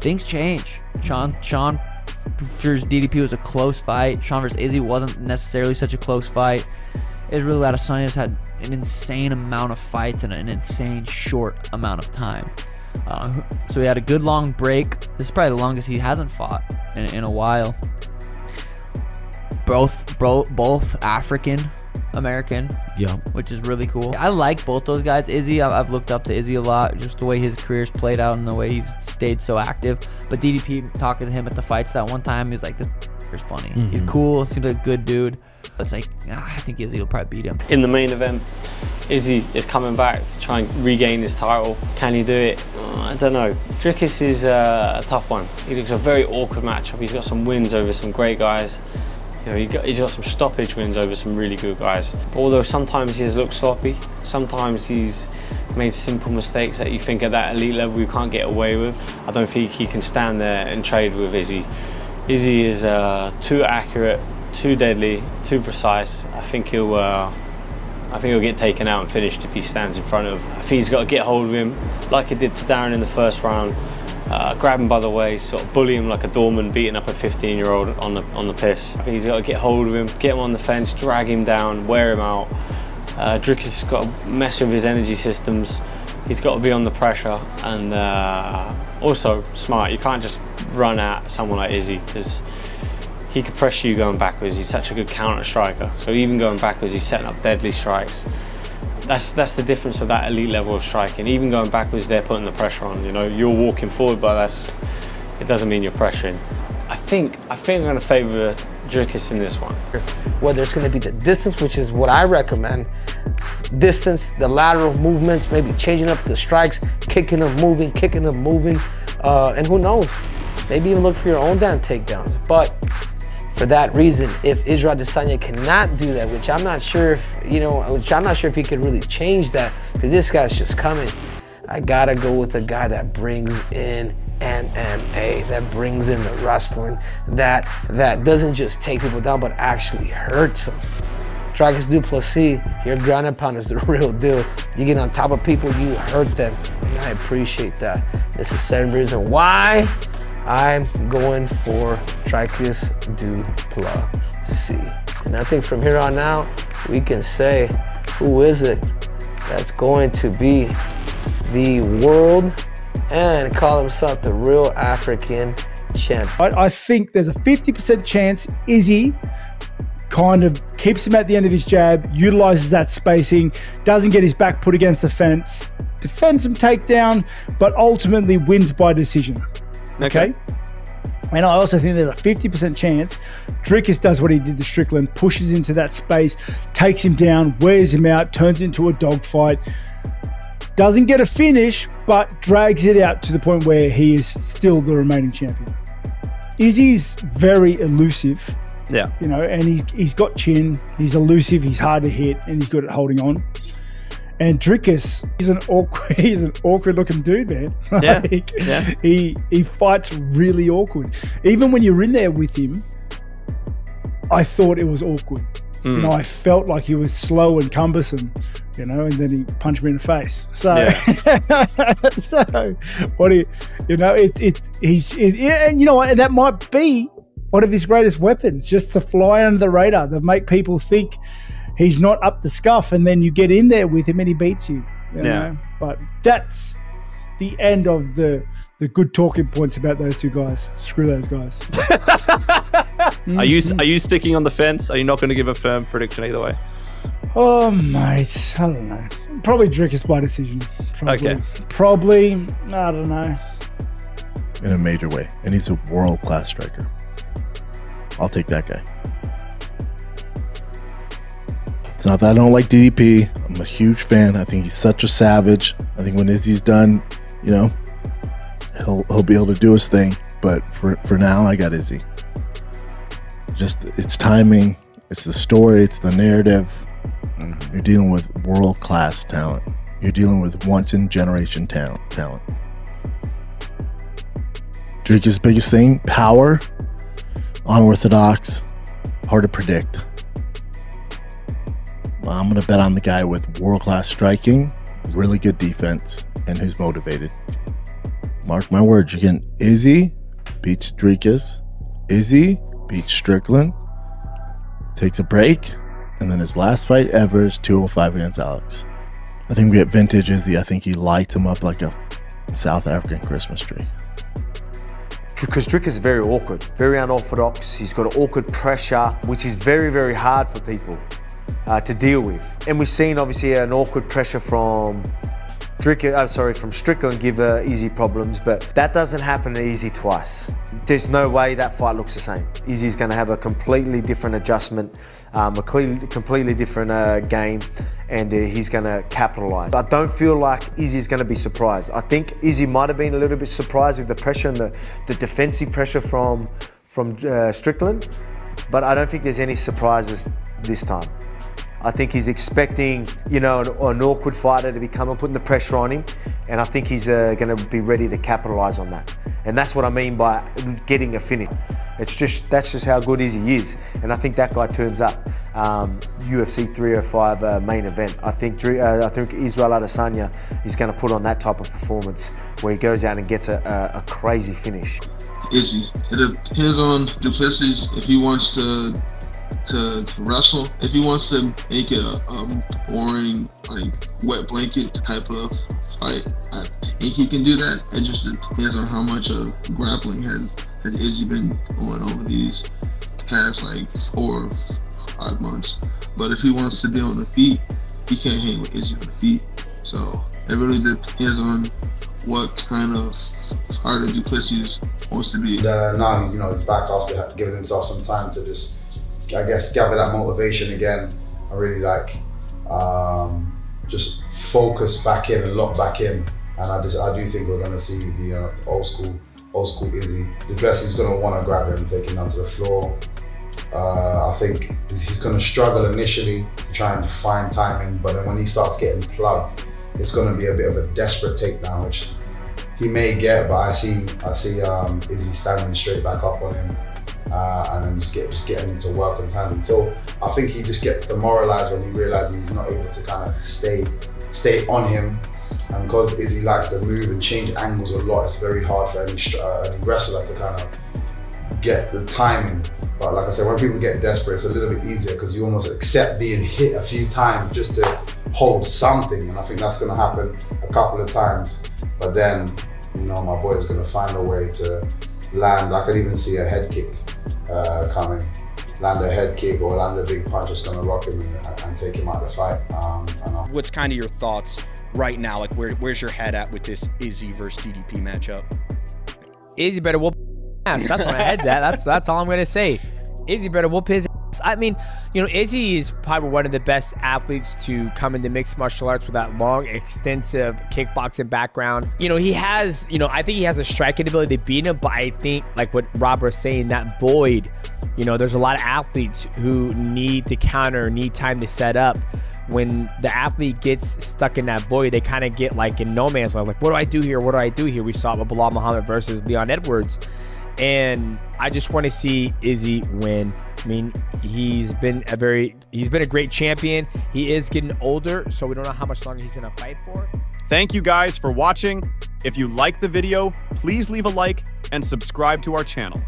things change. Sean versus DDP was a close fight. Sean versus Izzy wasn't necessarily such a close fight. It was really Adesanya just had an insane amount of fights in an insane short amount of time. So he had a good long break. This is probably the longest he hasn't fought in a while. Both African American, yeah, which is really cool. I like both those guys. Izzy, I've looked up to Izzy a lot, just the way his career's played out and the way he's stayed so active. But DDP, talking to him at the fights that one time, he was like, this is funny. He's cool, seems like a good dude. It's like, I think Izzy will probably beat him. In the main event, Izzy is coming back to try and regain his title. Can he do it? I don't know. Dricus is a tough one. He looks a very awkward matchup. He's got some wins over some great guys. You know, he's got some stoppage wins over some really good guys. Although sometimes he has looked sloppy, sometimes he's made simple mistakes that you think at that elite level you can't get away with. I don't think he can stand there and trade with Izzy. Izzy is too accurate, too deadly, too precise. I think he'll get taken out and finished if he stands in front of. I think he's got to get hold of him like he did to Darren in the first round. Grab him by the waist, sort of bully him like a doorman beating up a 15-year-old on the piss. I think he's got to get hold of him, get him on the fence, drag him down, wear him out. Dricus has got to mess with his energy systems. He's got to be on the pressure and also smart. You can't just run at someone like Izzy because he could pressure you going backwards. He's such a good counter striker. So even going backwards, he's setting up deadly strikes. That's the difference of that elite level of striking. Even going backwards, they're putting the pressure on. You know, you're walking forward, but it doesn't mean you're pressuring. I think I'm going to favour Dricus in this one. Whether it's going to be the distance, which is what I recommend, distance, the lateral movements, maybe changing up the strikes, kicking them, moving, and who knows, maybe even look for your own damn takedowns. But for that reason, if Israel Adesanya cannot do that, which I'm not sure if, if he could really change that, because this guy's just coming, I gotta go with a guy that brings in MMA, that brings in the wrestling, that doesn't just take people down, but actually hurts them. Dricus Du Plessis, your ground and pound is the real deal. You get on top of people, you hurt them, and I appreciate that. This is 7 reasons why I'm going for Dricus Du Plessis. And I think from here on out, we can say, who is it that's going to be the world and call himself the real African champ? I think there's a 50% chance Izzy kind of keeps him at the end of his jab, utilizes that spacing, doesn't get his back put against the fence, defends some takedown, but ultimately wins by decision. Okay? And I also think there's a 50% chance Dricus does what he did to Strickland, pushes into that space, takes him down, wears him out, turns into a dogfight, doesn't get a finish, but drags it out to the point where he is still the remaining champion. Izzy's very elusive. Yeah. You know, and he's got chin, he's elusive, he's hard to hit, and he's good at holding on. And Dricus, he's an awkward looking dude, man. Yeah. Like, yeah. He fights really awkward. Even when you're in there with him, I thought it was awkward. You know, I felt like he was slow and cumbersome, you know, and then he punched me in the face. So, so what do you know, and you know what, and that might be one of his greatest weapons, just to fly under the radar, to make people think he's not up to scuff, and then you get in there with him and he beats you. You know? But that's the end of the good talking points about those two guys. Screw those guys. Are you sticking on the fence? Are you not going to give a firm prediction either way? Oh, mate, I don't know. Probably Dricus by decision. Probably. Okay. Probably, I don't know. In a major way, and he's a world-class striker. I'll take that guy. It's not that I don't like DDP. I'm a huge fan. I think he's such a savage. I think when Izzy's done, you know, he'll be able to do his thing. But for now, I got Izzy. Just it's timing, it's the story, it's the narrative. You're dealing with world-class talent. You're dealing with once-in-generation talent. Dricus' biggest thing, power, unorthodox, hard to predict. I'm going to bet on the guy with world-class striking, really good defense, and who's motivated. Mark my words, you're getting Izzy beats Dricus, Izzy beats Strickland, takes a break, and then his last fight ever is 205 against Alex. I think we get vintage Izzy. I think he lights him up like a South African Christmas tree. Because Dricus is very awkward, very unorthodox. He's got an awkward pressure, which is very, very hard for people to deal with. And we've seen obviously an awkward pressure from from Strickland give Izzy problems, but that doesn't happen to Izzy twice. There's no way that fight looks the same. Izzy's going to have a completely different adjustment, a completely different game, and he's going to capitalize. I don't feel like Izzy's going to be surprised. I think Izzy might have been a little bit surprised with the pressure and the defensive pressure from Strickland, but I don't think there's any surprises this time. I think he's expecting, you know, an awkward fighter to be coming, putting the pressure on him, and I think he's going to be ready to capitalize on that. And that's what I mean by getting a finish. That's just how good Izzy is, and I think that guy turns up. UFC 305 main event. I think Israel Adesanya is going to put on that type of performance where he goes out and gets a crazy finish. Izzy, it depends on Du Plessis if he wants to wrestle. If he wants to make it a boring, like, wet blanket type of fight, I think he can do that. It just depends on how much of grappling has Izzy been going over these past like 4 or 5 months. But if he wants to be on the feet, he can't hang with Izzy on the feet. So it really depends on what kind of fighter Du Plessis wants to be. Now he's back after giving himself some time to just, I guess, gather that motivation again. I really just focus back in and lock back in, and I do think we're going to see the old school Izzy. Du Plessis is going to want to grab him, take him down to the floor. I think he's going to struggle initially to try and find timing, but then when he starts getting plugged, it's going to be a bit of a desperate takedown, which he may get. But I see Izzy standing straight back up on him. And then just getting him to work on his hand until I think he just gets demoralized when he realizes he's not able to kind of stay on him. And because Izzy likes to move and change angles a lot, it's very hard for any wrestler to kind of get the timing. But like I said, when people get desperate, it's a little bit easier because you almost accept being hit a few times just to hold something. And I think that's going to happen a couple of times. But then, my boy is going to find a way to land. I could even see a head kick coming. Land a head kick or land a big punch that's going to rock him and take him out of the fight. What's kind of your thoughts right now? Like, where's your head at with this Izzy versus DDP matchup? Izzy better whoop ass. That's where my head's at. That's all I'm going to say. Izzy better whoop his ass. I mean, Izzy is probably one of the best athletes to come into mixed martial arts with that long, extensive kickboxing background. He has, I think he has a striking ability to beat him, but I think, like what Rob was saying, that void, there's a lot of athletes who need to counter, need time to set up. When the athlete gets stuck in that void, they kind of get like in no man's land. Like, what do I do here? What do I do here? We saw it with Bilal Muhammad versus Leon Edwards. And I just want to see Izzy win. I mean, he's been a great champion. He is getting older, so we don't know how much longer he's going to fight for. Thank you guys for watching. If you like the video, please leave a like and subscribe to our channel.